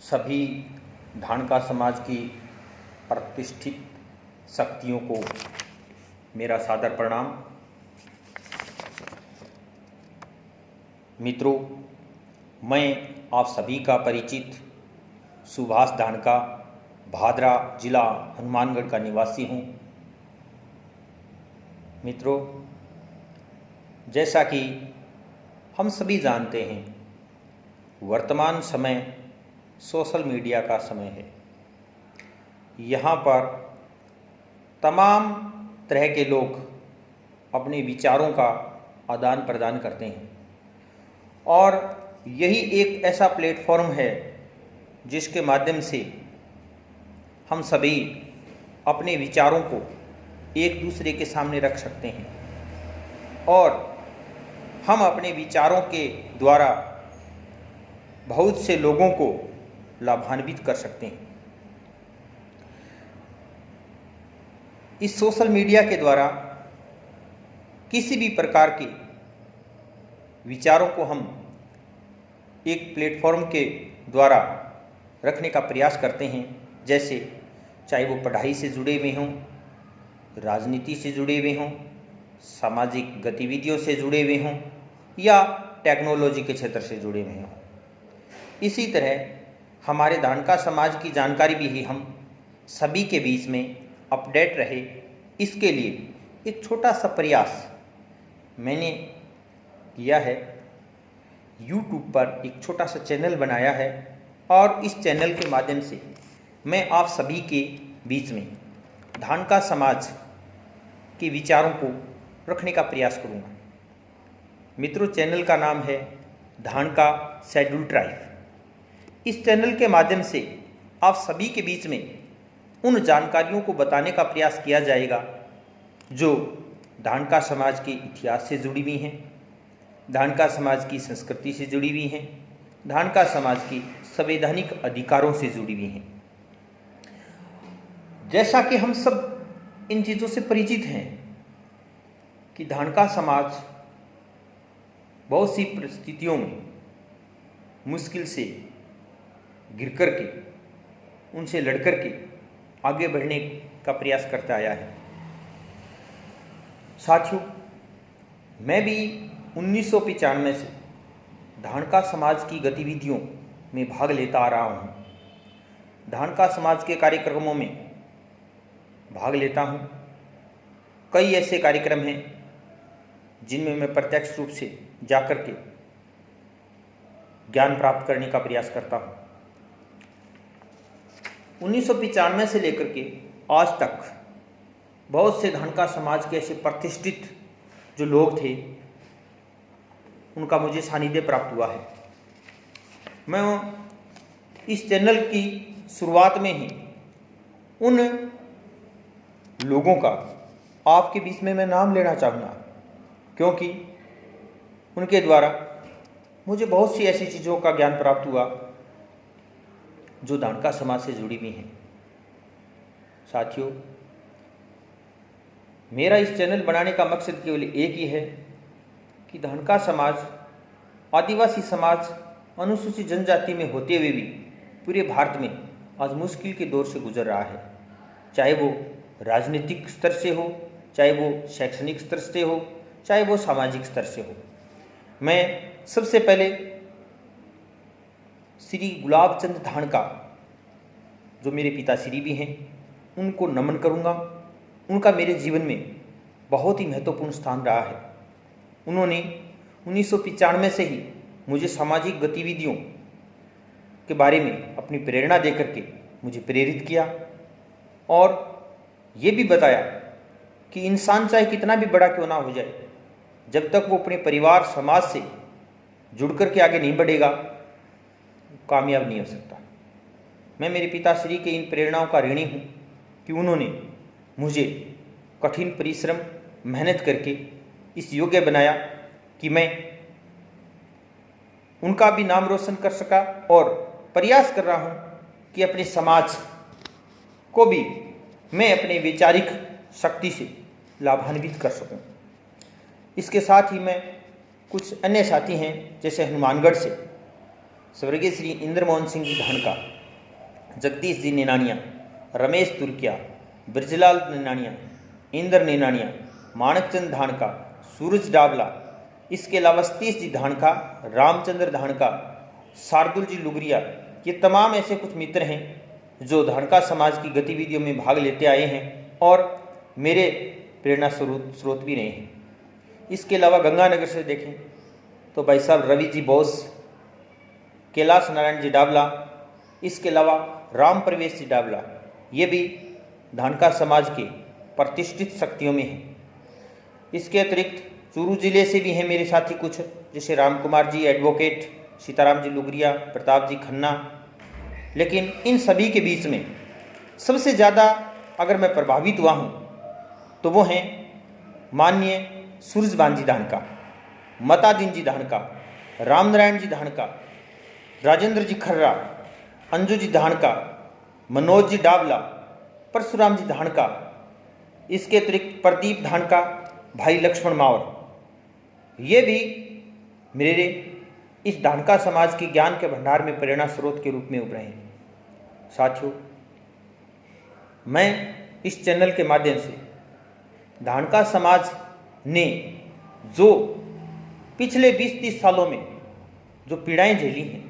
सभी ढाणका समाज की प्रतिष्ठित शक्तियों को मेरा सादर प्रणाम। मित्रों, मैं आप सभी का परिचित सुभाष ढाणका, भादरा जिला हनुमानगढ़ का निवासी हूँ। मित्रों, जैसा कि हम सभी जानते हैं, वर्तमान समय सोशल मीडिया का समय है। यहाँ पर तमाम तरह के लोग अपने विचारों का आदान प्रदान करते हैं और यही एक ऐसा प्लेटफॉर्म है जिसके माध्यम से हम सभी अपने विचारों को एक दूसरे के सामने रख सकते हैं और हम अपने विचारों के द्वारा बहुत से लोगों को लाभान्वित कर सकते हैं। इस सोशल मीडिया के द्वारा किसी भी प्रकार के विचारों को हम एक प्लेटफॉर्म के द्वारा रखने का प्रयास करते हैं, जैसे चाहे वो पढ़ाई से जुड़े हुए हों, राजनीति से जुड़े हुए हों, सामाजिक गतिविधियों से जुड़े हुए हों या टेक्नोलॉजी के क्षेत्र से जुड़े हुए हों। इसी तरह हमारे ढाणका समाज की जानकारी भी हम सभी के बीच में अपडेट रहे, इसके लिए एक छोटा सा प्रयास मैंने किया है। YouTube पर एक छोटा सा चैनल बनाया है और इस चैनल के माध्यम से मैं आप सभी के बीच में ढाणका समाज के विचारों को रखने का प्रयास करूँगा। मित्रों, चैनल का नाम है ढाणका शेड्यूल ट्राइब। इस चैनल के माध्यम से आप सभी के बीच में उन जानकारियों को बताने का प्रयास किया जाएगा जो ढाणका समाज के इतिहास से जुड़ी हुई हैं, ढाणका समाज की संस्कृति से जुड़ी हुई हैं, ढाणका समाज की संवैधानिक अधिकारों से जुड़ी हुई हैं। जैसा कि हम सब इन चीज़ों से परिचित हैं कि ढाणका समाज बहुत सी परिस्थितियों में मुश्किल से गिर कर के, उनसे लड़ कर के आगे बढ़ने का प्रयास करता आया है। साथियों, मैं भी 1995 से ढाणका समाज की गतिविधियों में भाग लेता आ रहा हूँ। ढाणका समाज के कार्यक्रमों में भाग लेता हूँ। कई ऐसे कार्यक्रम हैं जिनमें मैं प्रत्यक्ष रूप से जाकर के ज्ञान प्राप्त करने का प्रयास करता हूँ। 1995 से लेकर के आज तक बहुत से ढाणका समाज के ऐसे प्रतिष्ठित जो लोग थे, उनका मुझे सानिध्य प्राप्त हुआ है। मैं इस चैनल की शुरुआत में ही उन लोगों का आपके बीच में मैं नाम लेना चाहूँगा, क्योंकि उनके द्वारा मुझे बहुत सी ऐसी चीज़ों का ज्ञान प्राप्त हुआ जो ढाणका समाज से जुड़ी हुई हैं। साथियों, मेरा इस चैनल बनाने का मकसद केवल एक ही है कि ढाणका समाज, आदिवासी समाज, अनुसूचित जनजाति में होते हुए भी पूरे भारत में आज मुश्किल के दौर से गुजर रहा है। चाहे वो राजनीतिक स्तर से हो, चाहे वो शैक्षणिक स्तर से हो, चाहे वो सामाजिक स्तर से हो। मैं सबसे पहले श्री गुलाब चंद ढाणका, जो मेरे पिताश्री भी हैं, उनको नमन करूंगा। उनका मेरे जीवन में बहुत ही महत्वपूर्ण स्थान रहा है। उन्होंने 1995 से ही मुझे सामाजिक गतिविधियों के बारे में अपनी प्रेरणा देकर के मुझे प्रेरित किया और ये भी बताया कि इंसान चाहे कितना भी बड़ा क्यों ना हो जाए, जब तक वो अपने परिवार समाज से जुड़ कर के आगे नहीं बढ़ेगा, कामयाब नहीं हो सकता। मैं मेरे पिताश्री के इन प्रेरणाओं का ऋणी हूँ कि उन्होंने मुझे कठिन परिश्रम, मेहनत करके इस योग्य बनाया कि मैं उनका भी नाम रोशन कर सका और प्रयास कर रहा हूँ कि अपने समाज को भी मैं अपने वैचारिक शक्ति से लाभान्वित कर सकूँ। इसके साथ ही मैं कुछ अन्य साथी हैं, जैसे हनुमानगढ़ से, स्वर्गीय श्री इंद्रमोहन सिंह जी धानका, जगदीश जी नेनानिया, रमेश तुर्किया, ब्रजलाल नेनानिया, इंद्र नेनानिया, माणकचंद धानका, सूरज डावला, इसके अलावा सतीश जी धानका, रामचंद्र धानका, शार्दुल जी लुगरिया, ये तमाम ऐसे कुछ मित्र हैं जो धानका समाज की गतिविधियों में भाग लेते आए हैं और मेरे प्रेरणा स्रोत भी रहे हैं। इसके अलावा गंगानगर से देखें तो भाई साहब रवि जी बोस, कैलाश नारायण जी डावला, इसके अलावा राम प्रवेश जी डावला, ये भी धानका समाज के प्रतिष्ठित शक्तियों में हैं। इसके अतिरिक्त चूरू जिले से भी हैं मेरे साथी कुछ, जैसे राम कुमार जी एडवोकेट, सीताराम जी लुगरिया, प्रताप जी खन्ना। लेकिन इन सभी के बीच में सबसे ज़्यादा अगर मैं प्रभावित हुआ हूँ तो वो हैं माननीय सूरजबान जी धानका, मतादीन जी धानका, रामनारायण जी धानका, राजेंद्र जी खर्रा, अंजू जी धानका, मनोज जी डावला, परशुराम जी धानका, इसके अतिरिक्त प्रदीप धानका, भाई लक्ष्मण मावर, ये भी मेरे इस धानका समाज के ज्ञान के भंडार में प्रेरणा स्रोत के रूप में उभरे हैं। साथियों, मैं इस चैनल के माध्यम से धानका समाज ने जो पिछले 20-30 सालों में जो पीड़ाएं झेली हैं,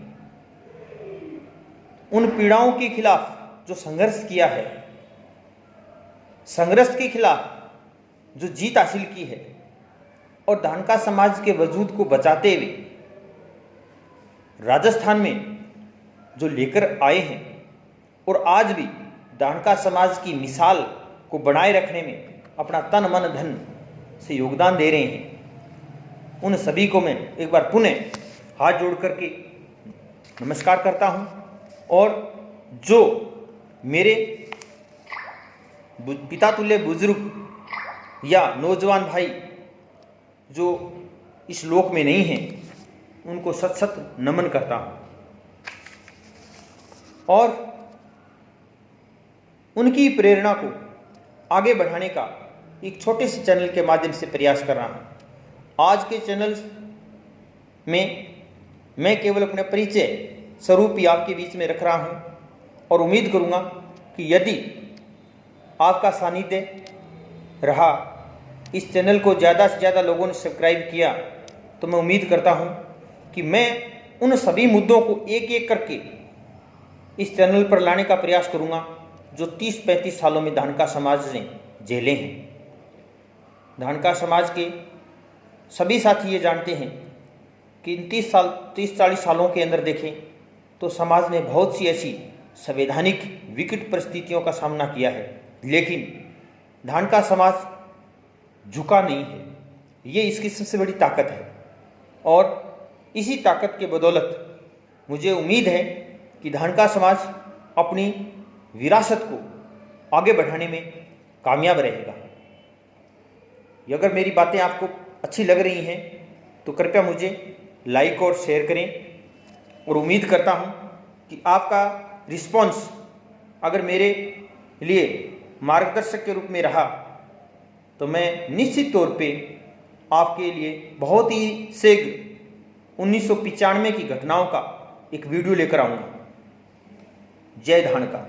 उन पीड़ाओं के खिलाफ जो संघर्ष किया है, संघर्ष के खिलाफ जो जीत हासिल की है और धानका समाज के वजूद को बचाते हुए राजस्थान में जो लेकर आए हैं और आज भी धानका समाज की मिसाल को बनाए रखने में अपना तन मन धन से योगदान दे रहे हैं, उन सभी को मैं एक बार पुनः हाथ जोड़ करके नमस्कार करता हूं। और जो मेरे पिता तुल्य बुजुर्ग या नौजवान भाई जो इस लोक में नहीं हैं, उनको सत सत नमन करता हूं और उनकी प्रेरणा को आगे बढ़ाने का एक छोटे से चैनल के माध्यम से प्रयास कर रहा हूं। आज के चैनल में मैं केवल अपने परिचय स्वरूप ही आपके बीच में रख रहा हूं और उम्मीद करूंगा कि यदि आपका सानिध्य रहा, इस चैनल को ज़्यादा से ज़्यादा लोगों ने सब्सक्राइब किया, तो मैं उम्मीद करता हूं कि मैं उन सभी मुद्दों को एक एक करके इस चैनल पर लाने का प्रयास करूंगा जो 30-35 सालों में धानका समाज ने झेले हैं। धानका समाज के सभी साथी ये जानते हैं कि इन 30-40 सालों के अंदर देखें तो समाज ने बहुत सी ऐसी संवैधानिक विकट परिस्थितियों का सामना किया है, लेकिन धानका समाज झुका नहीं है। ये इसकी सबसे बड़ी ताकत है और इसी ताकत के बदौलत मुझे उम्मीद है कि धानका समाज अपनी विरासत को आगे बढ़ाने में कामयाब रहेगा। अगर मेरी बातें आपको अच्छी लग रही हैं तो कृपया मुझे लाइक और शेयर करें और उम्मीद करता हूं कि आपका रिस्पॉन्स अगर मेरे लिए मार्गदर्शक के रूप में रहा तो मैं निश्चित तौर पे आपके लिए बहुत ही शीघ्र 1995 की घटनाओं का एक वीडियो लेकर आऊँगा। जय धानका।